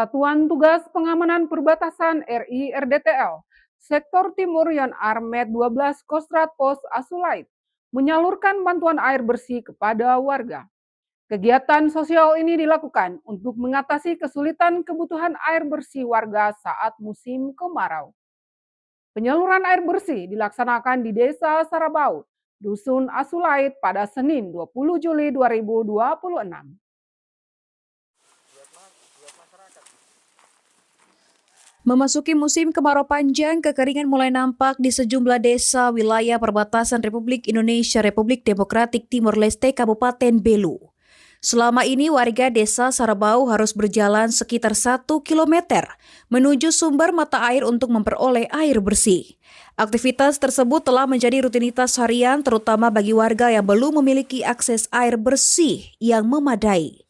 Satuan Tugas Pengamanan Perbatasan RI RDTL, Sektor Timur Yon Armet 12 Kostrad Pos Asulait, menyalurkan bantuan air bersih kepada warga. Kegiatan sosial ini dilakukan untuk mengatasi kesulitan kebutuhan air bersih warga saat musim kemarau. Penyaluran air bersih dilaksanakan di Desa Sarabau, Dusun Asulait pada Senin 20 Juli 2026. Memasuki musim kemarau panjang, kekeringan mulai nampak di sejumlah desa wilayah perbatasan Republik Indonesia Republik Demokratik Timor Leste Kabupaten Belu. Selama ini warga desa Sarabau harus berjalan sekitar 1 kilometer menuju sumber mata air untuk memperoleh air bersih. Aktivitas tersebut telah menjadi rutinitas harian terutama bagi warga yang belum memiliki akses air bersih yang memadai.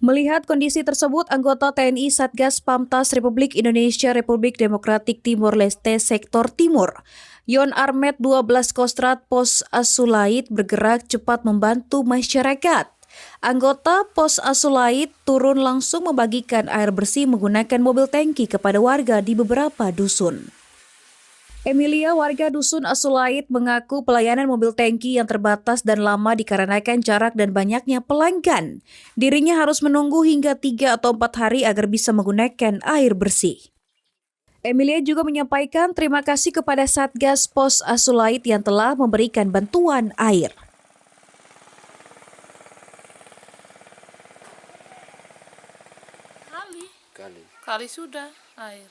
Melihat kondisi tersebut, anggota TNI Satgas Pamtas Republik Indonesia Republik Demokratik Timor Leste Sektor Timur, Yon Armet 12 Kostrad Pos Asulait bergerak cepat membantu masyarakat. Anggota Pos Asulait turun langsung membagikan air bersih menggunakan mobil tangki kepada warga di beberapa dusun. Emilia, warga Dusun Asulait, mengaku pelayanan mobil tangki yang terbatas dan lama dikarenakan jarak dan banyaknya pelanggan. Dirinya harus menunggu hingga 3 atau 4 hari agar bisa menggunakan air bersih. Emilia juga menyampaikan terima kasih kepada Satgas Pos Asulait yang telah memberikan bantuan air. Kali sudah air.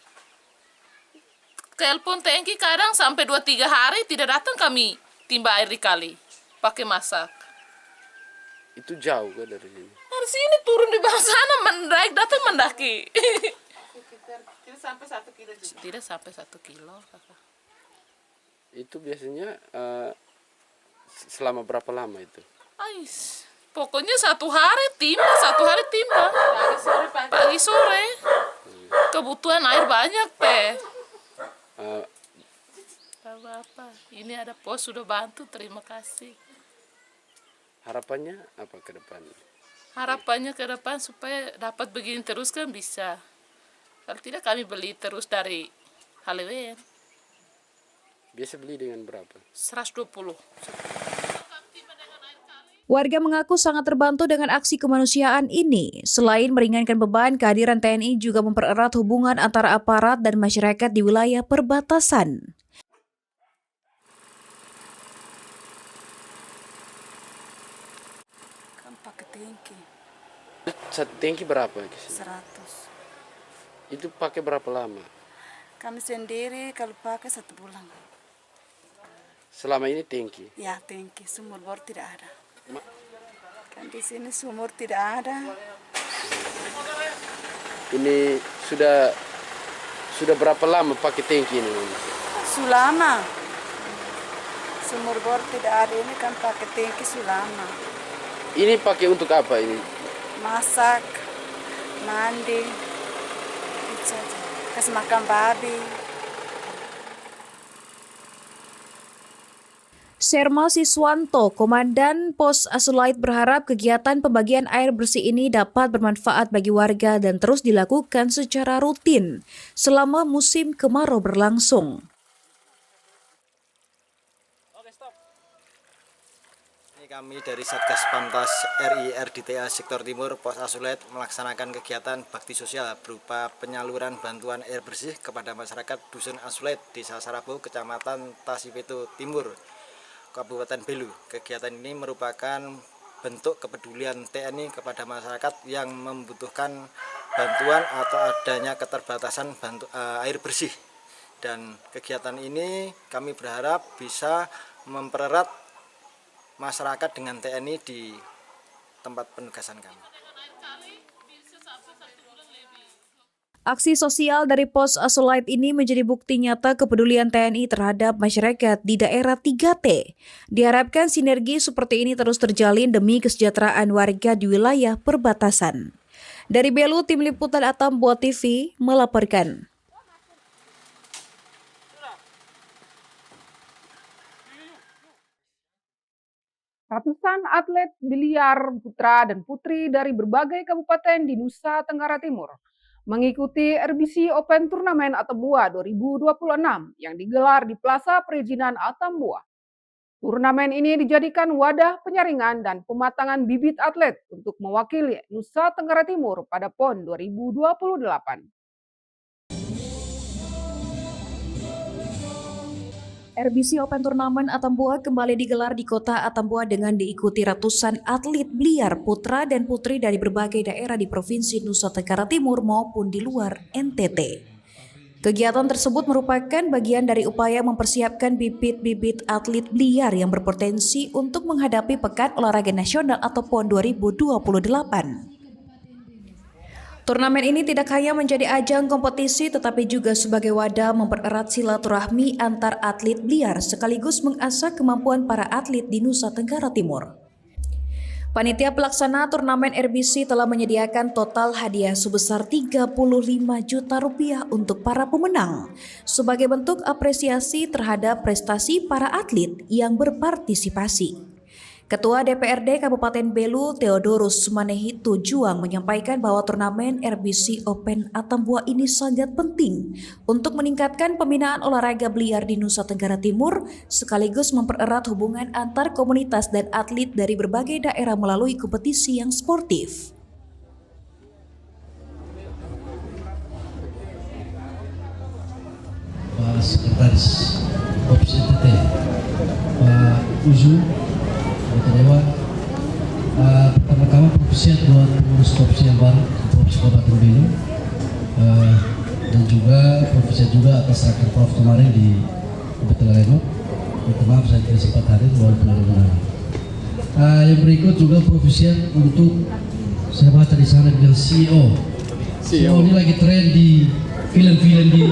Telepon tangki kadang sampai 2-3 hari tidak datang, kami timba air di kali pakai masak. Itu jauh kan dari sini? Dari sini turun di bawah sana mendaik datang mendaki. Tidak sampai 1 kilo juga. Tidak sampai 1 kilo, kakak. Itu biasanya selama berapa lama itu? Ais, pokoknya 1 hari timba, 1 hari timba. Pagi sore. Kebutuhan air banyak teh. Apa? Ini ada pos sudah bantu, terima kasih. Harapannya apa ke depan? Harapannya ke depan supaya dapat begini terus kan bisa. Kalau tidak kami beli terus dari Halewen. Biasa beli dengan berapa? 120. Warga mengaku sangat terbantu dengan aksi kemanusiaan ini. Selain meringankan beban, kehadiran TNI juga mempererat hubungan antara aparat dan masyarakat di wilayah perbatasan. Kan pakai tangki. Satu tangki berapa? 100. Itu pakai berapa lama? Kami sendiri kalau pakai 1 bulan. Selama ini tangki? Ya, tangki. Sumur bor tidak ada. Kan di sini sumur tidak ada. Ini sudah berapa lama pakai tangki ini? Sulama. Sumur bor tidak ada ini kan pakai tangki sulama. Ini pakai untuk apa ini? Masak, mandi, kasih makan babi. Serma Siswanto, Komandan Pos Asulait, berharap kegiatan pembagian air bersih ini dapat bermanfaat bagi warga dan terus dilakukan secara rutin selama musim kemarau berlangsung. Kami dari Satgas Pamtas RI RDTA Sektor Timur Pos Asulait melaksanakan kegiatan bakti sosial berupa penyaluran bantuan air bersih kepada masyarakat Dusun Asulait, Desa Sarabau, Kecamatan Tasipeto Timur, Kabupaten Belu. Kegiatan ini merupakan bentuk kepedulian TNI kepada masyarakat yang membutuhkan bantuan atau adanya keterbatasan air bersih. Dan kegiatan ini kami berharap bisa mempererat masyarakat dengan TNI di tempat penugasan kami. Aksi sosial dari Pos Asulait ini menjadi bukti nyata kepedulian TNI terhadap masyarakat di daerah 3T. Diharapkan sinergi seperti ini terus terjalin demi kesejahteraan warga di wilayah perbatasan. Dari Belu, Tim Liputan Atam Buat TV melaporkan. Ratusan atlet biliar putra dan putri dari berbagai kabupaten di Nusa Tenggara Timur mengikuti RBC Open Turnamen Atambua 2026 yang digelar di Plaza Perizinan Atambua. Turnamen ini dijadikan wadah penyaringan dan pematangan bibit atlet untuk mewakili Nusa Tenggara Timur pada PON 2028. RBC Open Turnamen Atambua kembali digelar di kota Atambua dengan diikuti ratusan atlet biliar putra dan putri dari berbagai daerah di Provinsi Nusa Tenggara Timur maupun di luar NTT. Kegiatan tersebut merupakan bagian dari upaya mempersiapkan bibit-bibit atlet biliar yang berpotensi untuk menghadapi Pekan Olahraga Nasional atau PON 2028. Turnamen ini tidak hanya menjadi ajang kompetisi tetapi juga sebagai wadah mempererat silaturahmi antar atlet biliar sekaligus mengasah kemampuan para atlet di Nusa Tenggara Timur. Panitia pelaksana turnamen RBC telah menyediakan total hadiah sebesar 35 juta rupiah untuk para pemenang sebagai bentuk apresiasi terhadap prestasi para atlet yang berpartisipasi. Ketua DPRD Kabupaten Belu Theodorus Manehito Juang menyampaikan bahwa turnamen RBC Open Atambua ini sangat penting untuk meningkatkan pembinaan olahraga biliar di Nusa Tenggara Timur sekaligus mempererat hubungan antar komunitas dan atlet dari berbagai daerah melalui kompetisi yang sportif. Pak Sekretaris Kopsi NTT, Pak Uzu, Anggota Dewan, pertama-tama profesiat buat pengurus Kopsi yang baru, Kopsi Kabupaten Belu, dan juga profesiat juga atas raker Prof kemarin di Kabupaten Leno. Minta maaf saya tidak sempat hadir walaupun ada undangan. Yang berikut juga profesiat untuk saya baca di sana dengan CEO. CEO ini lagi tren di film-film di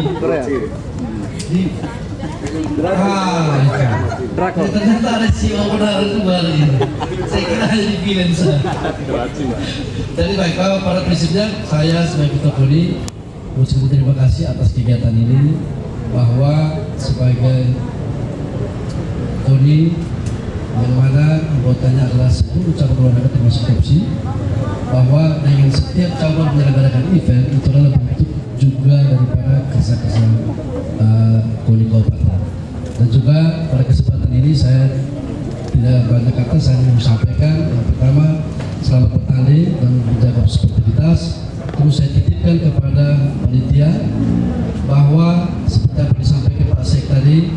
ternyata ada CEO benar itu baru ini. Saya kira hanya di film saja. Jadi baik para presiden, saya sebagai Ketua KONI mengucapkan terima kasih atas kegiatan ini, bahwa sebagai KONI yang mana anggotanya adalah 10 cabang olahraga termasuk Kopsi, bahwa dengan setiap cabang menyelenggarakan event itu adalah bentuk juga daripada kerja-kerja KONI Kabupaten. Dan juga pada kesempatan ini saya tidak banyak kata, saya ingin menyampaikan yang pertama selamat bertanding dan menjaga sportivitas. Terus saya titipkan kepada panitia bahwa seperti apa disampaikan Pak Sek tadi,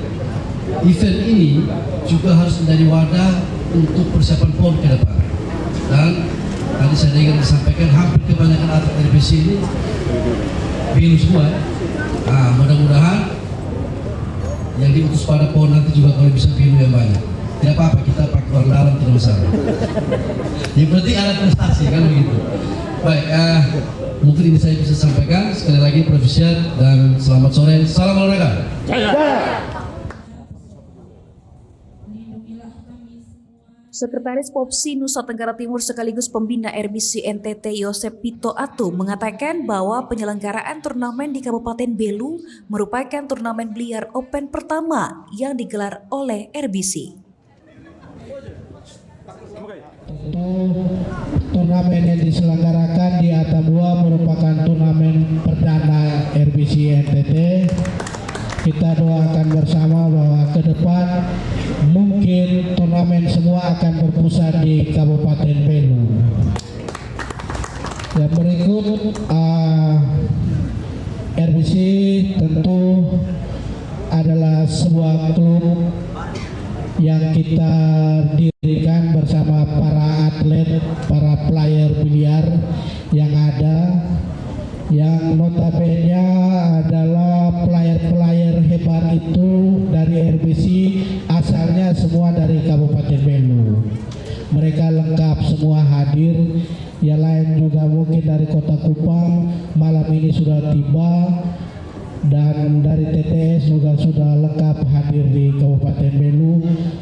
event ini juga harus menjadi wadah untuk persiapan PON ke depan. Dan tadi saya ingin disampaikan hampir kebanyakan atlet RBC ini biru semua. Mudah-mudahan yang diutus pada PON nanti juga kalau bisa biru yang banyak. Tidak apa-apa, kita pakai warna alam tidak masalah. Yang penting ada prestasi kan begitu. Baik, mungkin ini saya bisa sampaikan sekali lagi profesiat dan selamat sore. Salam olahraga. Sekretaris Popsi Nusa Tenggara Timur sekaligus pembina RBC NTT Yosep Pito Atu mengatakan bahwa penyelenggaraan turnamen di Kabupaten Belu merupakan turnamen biliar open pertama yang digelar oleh RBC. Turnamen yang diselenggarakan di Atambua merupakan turnamen perdana RBC NTT. Kita doakan bersama bahwa ke depan mungkin turnamen semua akan berpusat di Kabupaten Belu. Yang berikut, RBC tentu adalah sebuah klub yang kita dirikan bersama para atlet, para player biliar yang ada, yang notabene adalah player-player hebat itu dari RBC asalnya semua dari Kabupaten Belu. Mereka lengkap semua hadir, yang lain juga mungkin dari Kota Kupang malam ini sudah tiba, dan dari TTS juga sudah lengkap hadir di Kabupaten Belu.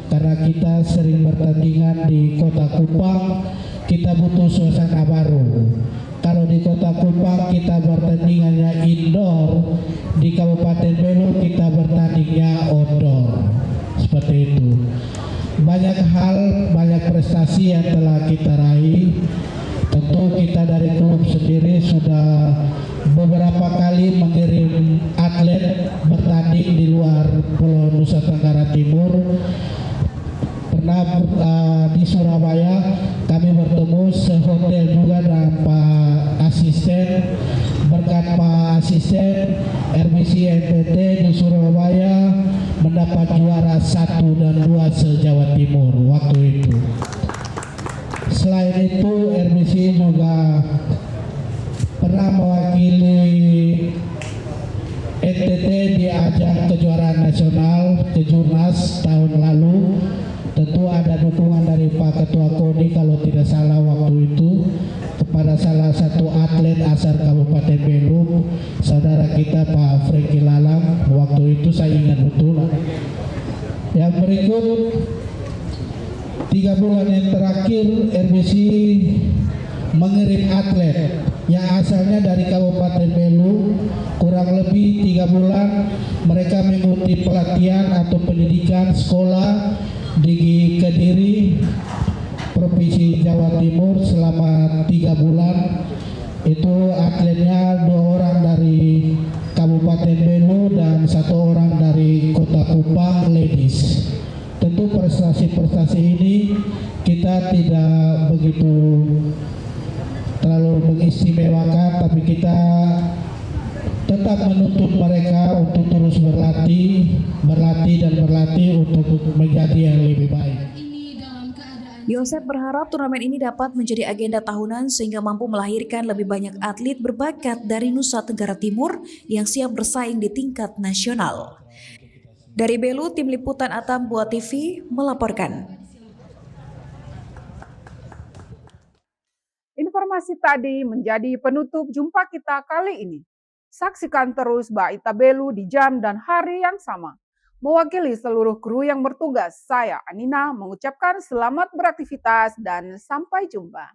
Karena kita sering bertandingan di Kota Kupang, kita butuh suasana baru. Kalau di Kota Kupang kita bertandingannya indoor, di Kabupaten Belu kita bertandingnya outdoor. Seperti itu. Banyak hal, banyak prestasi yang telah kita raih. Tentu kita dari klub sendiri sudah kemarin RBC NTT di Surabaya mendapat juara 1 dan 2 se-Jawa Timur waktu itu. Selain itu RBC juga pernah mewakili NTT di ajang kejuaraan nasional Kejurnas tahun lalu. Tentu ada dukungan dari Pak Ketua KONI kalau tidak salah waktu itu kepada salah satu atlet asal Kabupaten Belu, saudara kita Pak Franky Lalang. Waktu itu saya ingat betul. Yang berikut 3 bulan yang terakhir RBC mengirim atlet yang asalnya dari Kabupaten Belu. Kurang lebih 3 bulan mereka mengikuti pelatihan atau pendidikan sekolah di Kediri, Provinsi Jawa Timur selama 3 bulan. Itu atletnya 2 orang dari Kabupaten Belu dan 1 orang dari Kota Kupang ladies. Tentu prestasi-prestasi ini kita tidak begitu terlalu mengistimewakan, tapi kita tetap menuntut mereka untuk terus berlatih untuk menjadi yang lebih baik. Yosep berharap turnamen ini dapat menjadi agenda tahunan sehingga mampu melahirkan lebih banyak atlet berbakat dari Nusa Tenggara Timur yang siap bersaing di tingkat nasional. Dari Belu, Tim Liputan Atam Buat TV melaporkan. Informasi tadi menjadi penutup jumpa kita kali ini. Saksikan terus Baita Belu di jam dan hari yang sama. Mewakili seluruh kru yang bertugas, saya Anina mengucapkan selamat beraktivitas dan sampai jumpa.